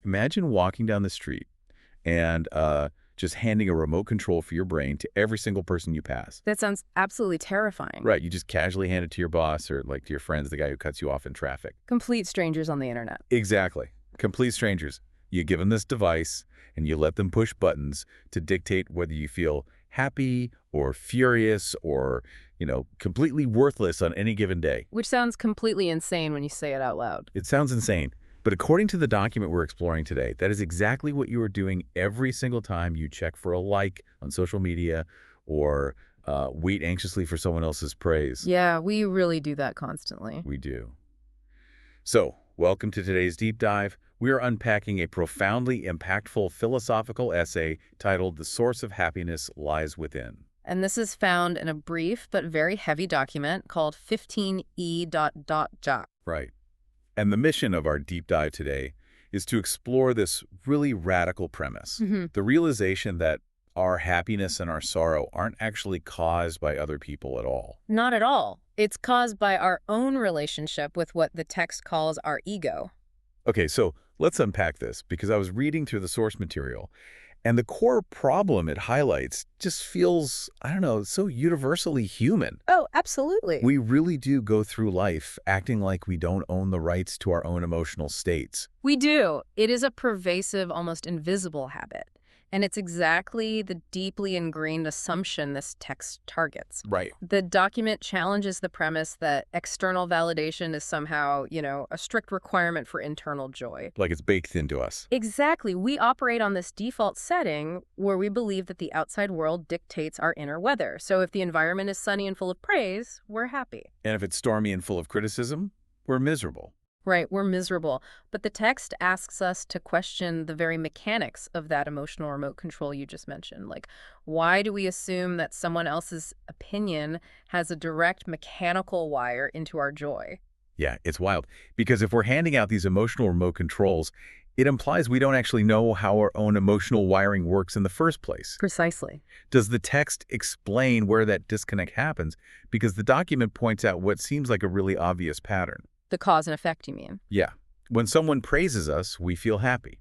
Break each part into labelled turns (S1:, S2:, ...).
S1: Imagine walking down the street and just handing a remote control for your brain to every single person you pass.
S2: That sounds absolutely terrifying.
S1: Right, you just casually hand it to your boss or like to your friends, the guy who cuts you off in traffic.
S2: Complete strangers on the internet.
S1: Exactly. Complete strangers. You give them this device and you let them push buttons to dictate whether you feel happy or furious or, completely worthless on any given day.
S2: Which sounds completely insane when you say it out loud.
S1: It sounds insane, but according to the document we're exploring today, that is exactly what you are doing every single time you check for a like on social media or wait anxiously for someone else's praise.
S2: Yeah, we really do that constantly.
S1: We do. So, welcome to today's deep dive. We are unpacking a profoundly impactful philosophical essay titled The Source of Happiness Lies Within.
S2: And this is found in a brief but very heavy document called 15E.
S1: Right. And the mission of our deep dive today is to explore this really radical premise. The realization that our happiness and our sorrow aren't actually caused by other people at all.
S2: Not at all. It's caused by our own relationship with what the text calls our ego.
S1: Okay, so let's unpack this because I was reading through the source material and the core problem it highlights just feels, so universally human.
S2: Oh, absolutely.
S1: We really do go through life acting like we don't own the rights to our own emotional states.
S2: We do. It is a pervasive, almost invisible habit. And it's exactly the deeply ingrained assumption this text targets.
S1: Right.
S2: The document challenges the premise that external validation is somehow, a strict requirement for internal joy.
S1: Like it's baked into us.
S2: Exactly. We operate on this default setting where we believe that the outside world dictates our inner weather. So if the environment is sunny and full of praise, we're happy.
S1: And if it's stormy and full of criticism, we're miserable.
S2: Right, we're miserable. But the text asks us to question the very mechanics of that emotional remote control you just mentioned. Like, why do we assume that someone else's opinion has a direct mechanical wire into our joy?
S1: Yeah, it's wild. Because if we're handing out these emotional remote controls, it implies we don't actually know how our own emotional wiring works in the first place.
S2: Precisely.
S1: Does the text explain where that disconnect happens? Because the document points out what seems like a really obvious pattern.
S2: The cause and effect, you mean?
S1: Yeah. When someone praises us, we feel happy.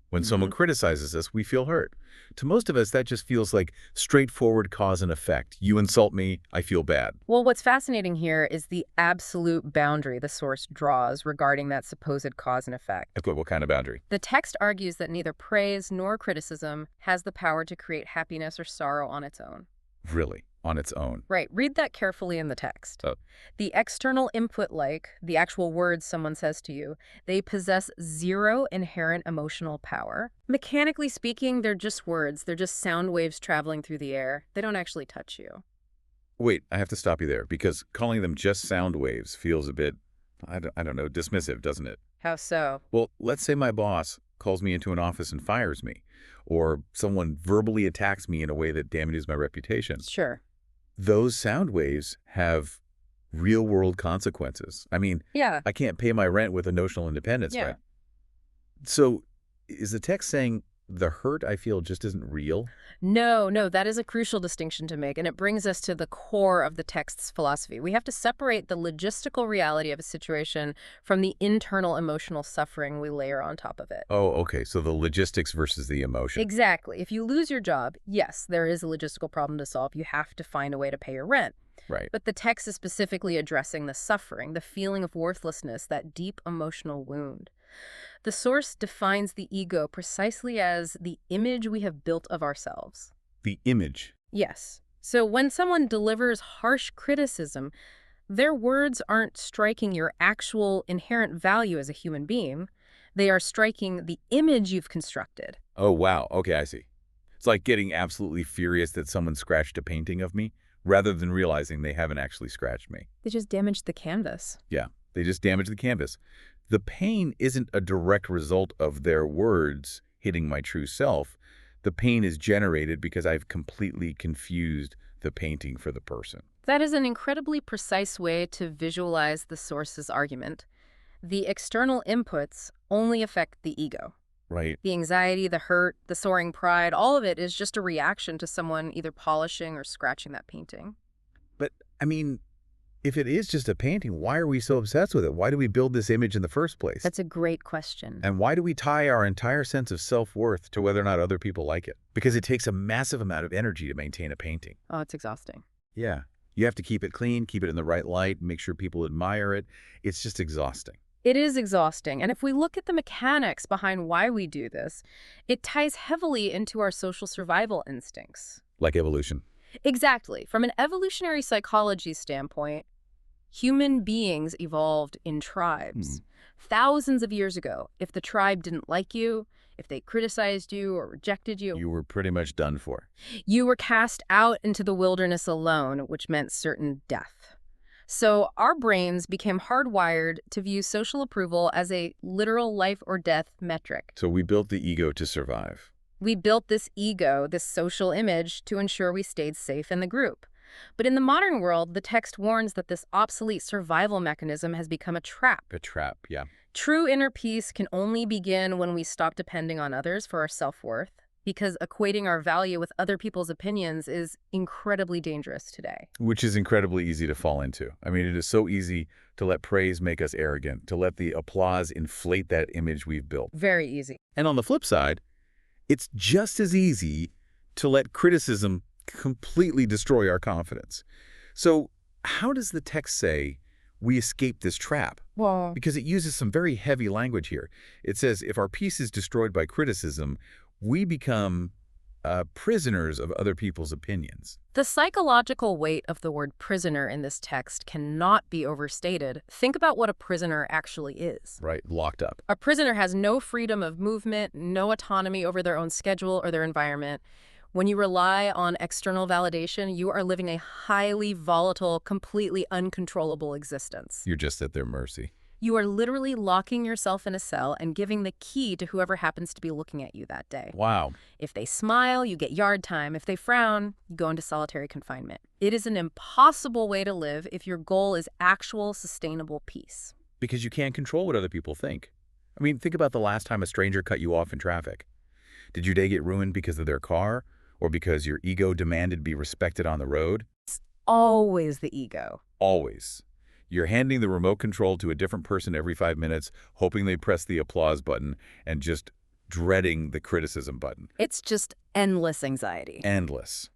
S1: When someone criticizes us, we feel hurt. To most of us, that just feels like straightforward cause and effect. You insult me, I feel bad.
S2: Well, what's fascinating here is the absolute boundary the source draws regarding that supposed cause and effect.
S1: What kind of boundary?
S2: The text argues that neither praise nor criticism has the power to create happiness or sorrow on its own.
S1: Really? On its own?
S2: Right. Read that carefully in the text.
S1: Oh.
S2: The external input, like the actual words someone says to you, they possess zero inherent emotional power. Mechanically speaking, they're just words. They're just sound waves traveling through the air. They don't actually touch you.
S1: Wait, I have to stop you there because calling them just sound waves feels a bit, I don't know, dismissive, doesn't it?
S2: How so?
S1: Well, let's say my boss calls me into an office and fires me, or someone verbally attacks me in a way that damages my reputation.
S2: Sure.
S1: Those sound waves have real-world consequences. I mean,
S2: Yeah.
S1: I can't pay my rent with emotional independence,
S2: Yeah.
S1: right? So is the text saying the hurt I feel just isn't real?
S2: No, that is a crucial distinction to make, and it brings us to the core of the text's philosophy. We have to separate the logistical reality of a situation from the internal emotional suffering we layer on top of it.
S1: Oh, okay. So the logistics versus the emotion.
S2: Exactly. If you lose your job, yes, there is a logistical problem to solve. You have to find a way to pay your rent.
S1: Right.
S2: But the text is specifically addressing the suffering, the feeling of worthlessness, that deep emotional wound. The source defines the ego precisely as the image we have built of ourselves.
S1: The image.
S2: Yes. So when someone delivers harsh criticism, their words aren't striking your actual inherent value as a human being. They are striking the image you've constructed.
S1: Oh, wow. Okay, I see. It's like getting absolutely furious that someone scratched a painting of me rather than realizing they haven't actually scratched me.
S2: They just damaged the canvas.
S1: Yeah, they just damaged the canvas. The pain isn't a direct result of their words hitting my true self. The pain is generated because I've completely confused the painting for the person.
S2: That is an incredibly precise way to visualize the source's argument. The external inputs only affect the ego.
S1: Right.
S2: The anxiety, the hurt, the soaring pride, all of it is just a reaction to someone either polishing or scratching that painting.
S1: But, I mean, if it is just a painting, why are we so obsessed with it? Why do we build this image in the first place?
S2: That's a great question.
S1: And why do we tie our entire sense of self-worth to whether or not other people like it? Because it takes a massive amount of energy to maintain a painting.
S2: Oh, it's exhausting.
S1: Yeah. You have to keep it clean, keep it in the right light, make sure people admire it. It's just exhausting.
S2: It is exhausting. And if we look at the mechanics behind why we do this, it ties heavily into our social survival instincts.
S1: Like evolution.
S2: Exactly. From an evolutionary psychology standpoint, human beings evolved in tribes. Thousands of years ago, if the tribe didn't like you, if they criticized you or rejected you,
S1: You were pretty much done for.
S2: you were cast out into the wilderness alone, which meant certain death. So our brains became hardwired to view social approval as a literal life or death metric.
S1: So we built the ego to survive.
S2: We built this ego, this social image, to ensure we stayed safe in the group. But in the modern world, the text warns that this obsolete survival mechanism has become a trap.
S1: A trap, yeah.
S2: True inner peace can only begin when we stop depending on others for our self-worth, because equating our value with other people's opinions is incredibly dangerous today.
S1: Which is incredibly easy to fall into. I mean, it is so easy to let praise make us arrogant, to let the applause inflate that image we've built.
S2: Very easy.
S1: And on the flip side, it's just as easy to let criticism completely destroy our confidence. So how does the text say we escape this trap?
S2: Well,
S1: Because it uses some very heavy language here. It says if our peace is destroyed by criticism, we become prisoners of other people's opinions.
S2: the psychological weight of the word prisoner in this text cannot be overstated. Think about what a prisoner actually is.
S1: Right, locked up.
S2: A prisoner has no freedom of movement, no autonomy over their own schedule or their environment. When you rely on external validation, you are living a highly volatile, completely uncontrollable existence.
S1: You're just at their mercy.
S2: You are literally locking yourself in a cell and giving the key to whoever happens to be looking at you that day.
S1: Wow.
S2: If they smile, you get yard time. If they frown, you go into solitary confinement. It is an impossible way to live if your goal is actual, sustainable peace.
S1: Because you can't control what other people think. I mean, think about the last time a stranger cut you off in traffic. Did your day get ruined because of their car? Or because your ego demanded to be respected on the road?
S2: Always the ego.
S1: Always. You're handing the remote control to a different person every 5 minutes, hoping they press the applause button, and just dreading the criticism button.
S2: It's just endless anxiety.
S1: Endless.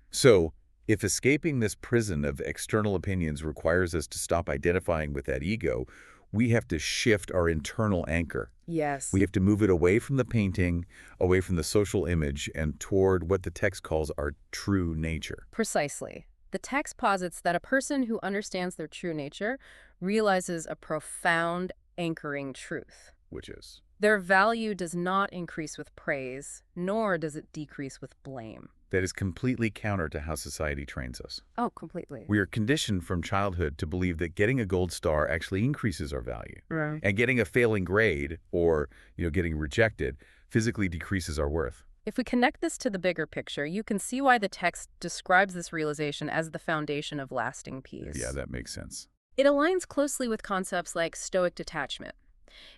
S1: So, if escaping this prison of external opinions requires us to stop identifying with that ego, we have to shift our internal anchor.
S2: Yes.
S1: We have to move it away from the painting, away from the social image, and toward what the text calls our true nature.
S2: Precisely. The text posits that a person who understands their true nature realizes a profound anchoring truth.
S1: Which is?
S2: Their value does not increase with praise, nor does it decrease with blame.
S1: That is completely counter to how society trains us.
S2: Oh, completely.
S1: We are conditioned from childhood to believe that getting a gold star actually increases our value.
S2: Right.
S1: And getting a failing grade or, getting rejected physically decreases our worth.
S2: If we connect this to the bigger picture, you can see why the text describes this realization as the foundation of lasting peace.
S1: Yeah, that makes sense.
S2: It aligns closely with concepts like Stoic detachment.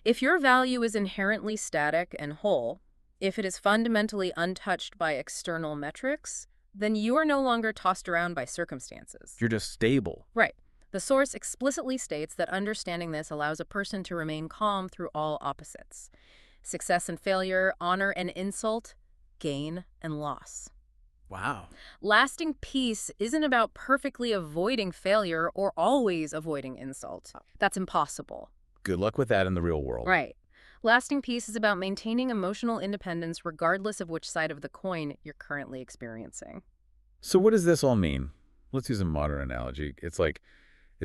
S2: If your value is inherently static and whole, if it is fundamentally untouched by external metrics, then you are no longer tossed around by circumstances.
S1: You're just stable.
S2: Right. The source explicitly states that understanding this allows a person to remain calm through all opposites: success and failure, honor and insult, gain and loss.
S1: Wow.
S2: Lasting peace isn't about perfectly avoiding failure or always avoiding insult. That's impossible.
S1: Good luck with that in the real world.
S2: Right. Lasting peace is about maintaining emotional independence regardless of which side of the coin you're currently experiencing.
S1: So what does this all mean? Let's use a modern analogy. It's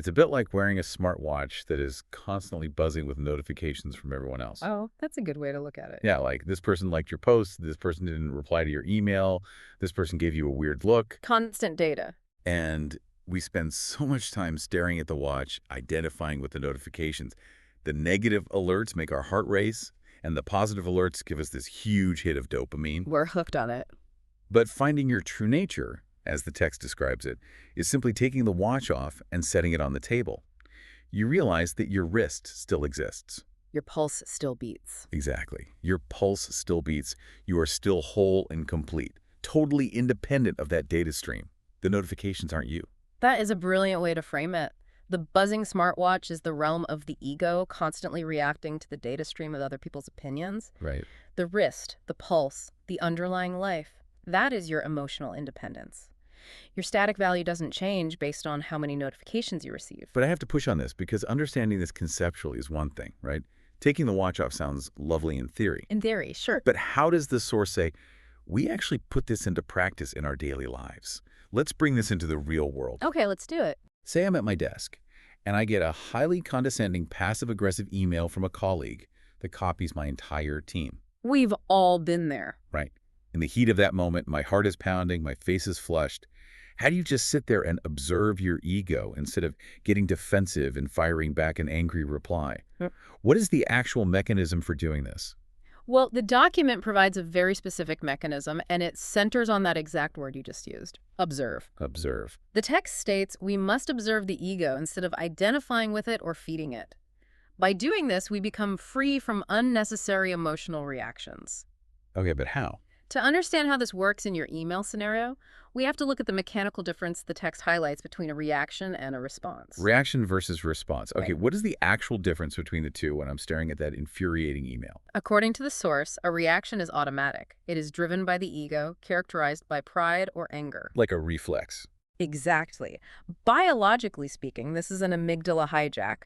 S1: a bit like wearing a smartwatch that is constantly buzzing with notifications from everyone else.
S2: Oh, that's a good way to look at it.
S1: Yeah, like this person liked your post, this person didn't reply to your email, this person gave you a weird look.
S2: Constant data.
S1: And we spend so much time staring at the watch, identifying with the notifications. The negative alerts make our heart race, and the positive alerts give us this huge hit of dopamine.
S2: We're hooked on it.
S1: But finding your true nature, as the text describes it, is simply taking the watch off and setting it on the table. You realize that your wrist still exists.
S2: Your pulse still beats.
S1: Exactly. Your pulse still beats. You are still whole and complete, totally independent of that data stream. The notifications aren't you.
S2: That is a brilliant way to frame it. The buzzing smartwatch is the realm of the ego, constantly reacting to the data stream of other people's opinions.
S1: Right.
S2: The wrist, the pulse, the underlying life, that is your emotional independence. Your static value doesn't change based on how many notifications you receive.
S1: But I have to push on this because understanding this conceptually is one thing, right? Taking the watch off sounds lovely in theory.
S2: In theory, sure.
S1: But how does the source say, we actually put this into practice in our daily lives? Let's bring this into the real world.
S2: Okay, let's do it.
S1: Say I'm at my desk, and I get a highly condescending, passive-aggressive email from a colleague that copies my entire team.
S2: We've all been there.
S1: Right. In the heat of that moment, my heart is pounding, my face is flushed. How do you just sit there and observe your ego instead of getting defensive and firing back an angry reply?
S2: Hmm.
S1: What is the actual mechanism for doing this?
S2: Well, the document provides a very specific mechanism, and it centers on that exact word you just used, observe.
S1: Observe.
S2: The text states we must observe the ego instead of identifying with it or feeding it. By doing this, we become free from unnecessary emotional reactions.
S1: Okay, but how?
S2: To understand how this works in your email scenario, we have to look at the mechanical difference the text highlights between a reaction and a response.
S1: Reaction versus response. Okay,
S2: Right.
S1: what is the actual difference between the two when I'm staring at that infuriating email?
S2: According to the source, a reaction is automatic. It is driven by the ego, characterized by pride or anger.
S1: Like a reflex.
S2: Exactly. Biologically speaking, this is an amygdala hijack.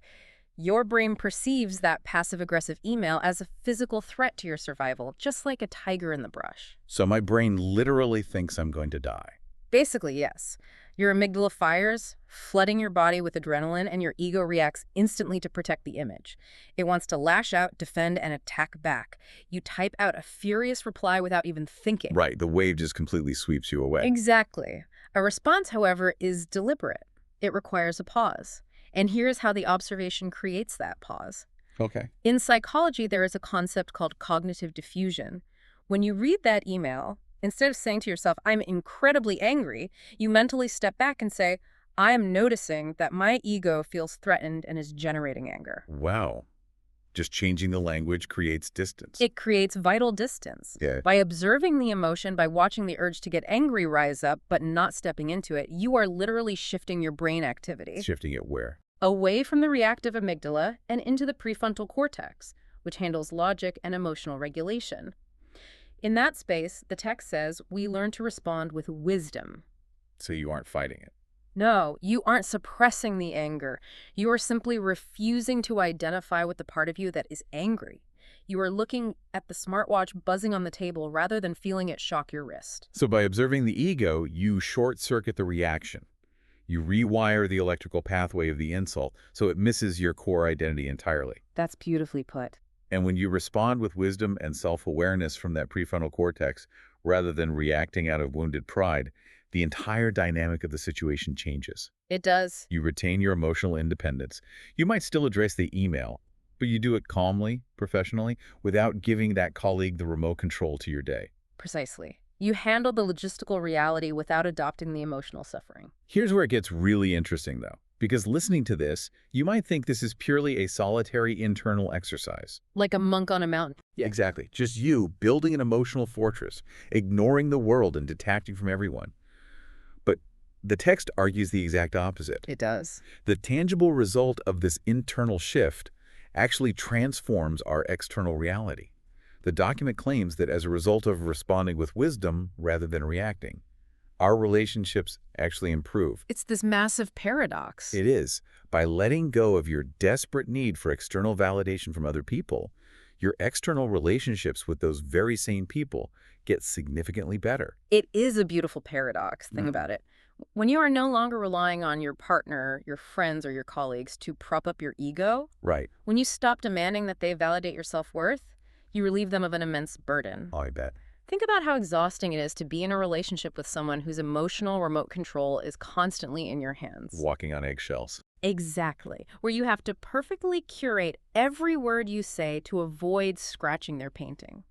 S2: Your brain perceives that passive-aggressive email as a physical threat to your survival, just like a tiger in the brush.
S1: So my brain literally thinks I'm going to die.
S2: Basically, yes. Your amygdala fires, flooding your body with adrenaline, and your ego reacts instantly to protect the image. It wants to lash out, defend, and attack back. You type out a furious reply without even thinking.
S1: Right, the wave just completely sweeps you away.
S2: Exactly. A response, however, is deliberate. It requires a pause. And here's how the observation creates that pause.
S1: Okay.
S2: In psychology, there is a concept called cognitive diffusion. When you read that email, instead of saying to yourself, I'm incredibly angry, you mentally step back and say, I am noticing that my ego feels threatened and is generating anger.
S1: Wow. Just changing the language creates distance.
S2: It creates vital distance.
S1: Yeah.
S2: By observing the emotion, by watching the urge to get angry rise up, but not stepping into it, you are literally shifting your brain activity
S1: Shifting it where?
S2: away from the reactive amygdala and into the prefrontal cortex, which handles logic and emotional regulation. In that space, the text says, we learn to respond with wisdom.
S1: So you aren't fighting it.
S2: No, you aren't suppressing the anger. You are simply refusing to identify with the part of you that is angry. You are looking at the smartwatch buzzing on the table rather than feeling it shock your wrist.
S1: So by observing the ego, you short-circuit the reaction. You rewire the electrical pathway of the insult so it misses your core identity entirely.
S2: That's beautifully put.
S1: And when you respond with wisdom and self-awareness from that prefrontal cortex, rather than reacting out of wounded pride, the entire dynamic of the situation changes.
S2: It does.
S1: You retain your emotional independence. You might still address the email, but you do it calmly, professionally, without giving that colleague the remote control to your day.
S2: Precisely. You handle the logistical reality without adopting the emotional suffering.
S1: Here's where it gets really interesting, though, because listening to this, you might think this is purely a solitary internal exercise.
S2: Like a monk on a mountain.
S1: Yeah, exactly. Just you building an emotional fortress, ignoring the world and detaching from everyone. But the text argues the exact opposite.
S2: It does.
S1: The tangible result of this internal shift actually transforms our external reality. The document claims that as a result of responding with wisdom rather than reacting, our relationships actually improve.
S2: It's this massive paradox.
S1: It is. By letting go of your desperate need for external validation from other people, your external relationships with those very same people get significantly better.
S2: It is a beautiful paradox. Think
S1: Mhm.
S2: about it. When you are no longer relying on your partner, your friends, or your colleagues to prop up your ego,
S1: Right.
S2: when you stop demanding that they validate your self-worth, you relieve them of an immense burden.
S1: I bet.
S2: Think about how exhausting it is to be in a relationship with someone whose emotional remote control is constantly in your hands.
S1: Walking on eggshells.
S2: Exactly. Where you have to perfectly curate every word you say to avoid scratching their painting.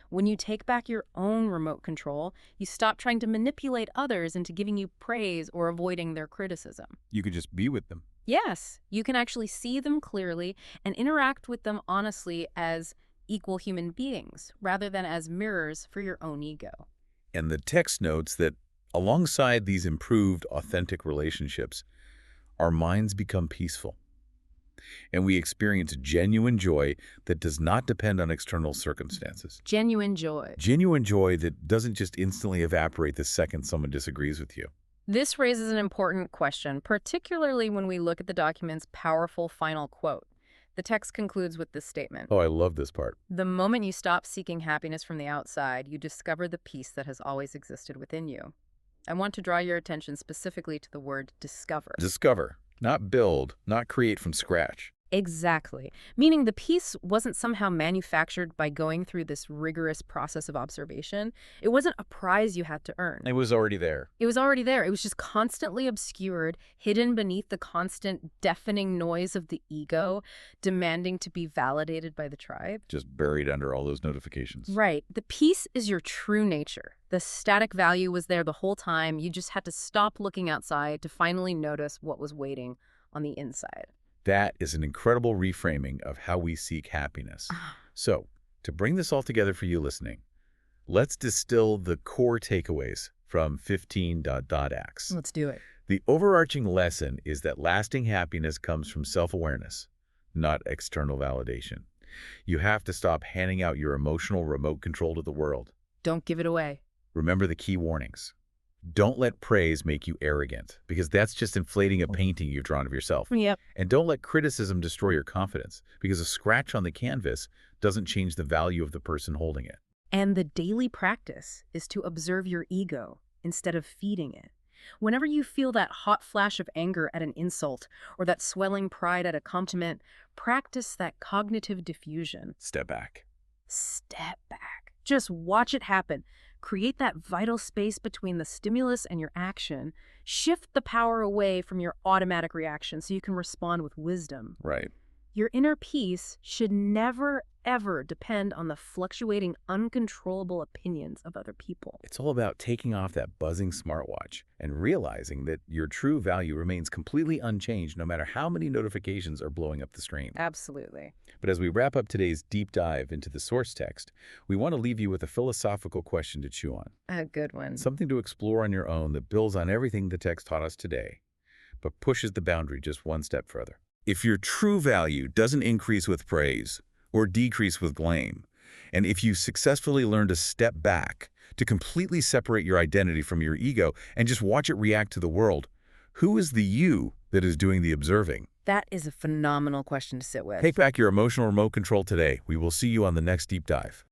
S2: When you take back your own remote control, you stop trying to manipulate others into giving you praise or avoiding their criticism.
S1: You could just be with them.
S2: Yes, you can actually see them clearly and interact with them honestly as equal human beings, rather than as mirrors for your own ego.
S1: And the text notes that alongside these improved, authentic relationships, our minds become peaceful, and we experience genuine joy that does not depend on external circumstances.
S2: Genuine joy.
S1: Genuine joy that doesn't just instantly evaporate the second someone disagrees with you.
S2: This raises an important question, particularly when we look at the document's powerful final quote. The text concludes with this statement.
S1: Oh, I love this part.
S2: The moment you stop seeking happiness from the outside, you discover the peace that has always existed within you. I want to draw your attention specifically to the word discover.
S1: Discover, not build, not create from scratch.
S2: Exactly. Meaning the peace wasn't somehow manufactured by going through this rigorous process of observation. It wasn't a prize you had to earn.
S1: It was already there.
S2: It was already there. It was just constantly obscured, hidden beneath the constant deafening noise of the ego, demanding to be validated by the tribe.
S1: Just buried under all those notifications.
S2: Right. The peace is your true nature. The static value was there the whole time. You just had to stop looking outside to finally notice what was waiting on the inside.
S1: That is an incredible reframing of how we seek happiness. So, to bring this all together for you listening, let's distill the core takeaways from 15.x.
S2: Let's do it.
S1: The overarching lesson is that lasting happiness comes from self-awareness, not external validation. You have to stop handing out your emotional remote control to the world.
S2: Don't give it away.
S1: Remember the key warnings. Don't let praise make you arrogant, because that's just inflating a painting you've drawn of yourself.
S2: Yep.
S1: And don't let criticism destroy your confidence, because a scratch on the canvas doesn't change the value of the person holding it.
S2: And the daily practice is to observe your ego instead of feeding it. Whenever you feel that hot flash of anger at an insult or that swelling pride at a compliment, practice that cognitive diffusion.
S1: Step back.
S2: Step back. Just watch it happen. Create that vital space between the stimulus and your action. Shift the power away from your automatic reaction so you can respond with wisdom.
S1: Right.
S2: Your inner peace should never, ever depend on the fluctuating, uncontrollable opinions of other people.
S1: It's all about taking off that buzzing smartwatch and realizing that your true value remains completely unchanged no matter how many notifications are blowing up the stream.
S2: Absolutely.
S1: But as we wrap up today's deep dive into the source text, we want to leave you with a philosophical question to chew on.
S2: A good one.
S1: Something to explore on your own that builds on everything the text taught us today, but pushes the boundary just one step further. If your true value doesn't increase with praise or decrease with blame, and if you successfully learn to step back, to completely separate your identity from your ego and just watch it react to the world, who is the you that is doing the observing?
S2: That is a phenomenal question to sit with.
S1: Take back your emotional remote control today. We will see you on the next deep dive.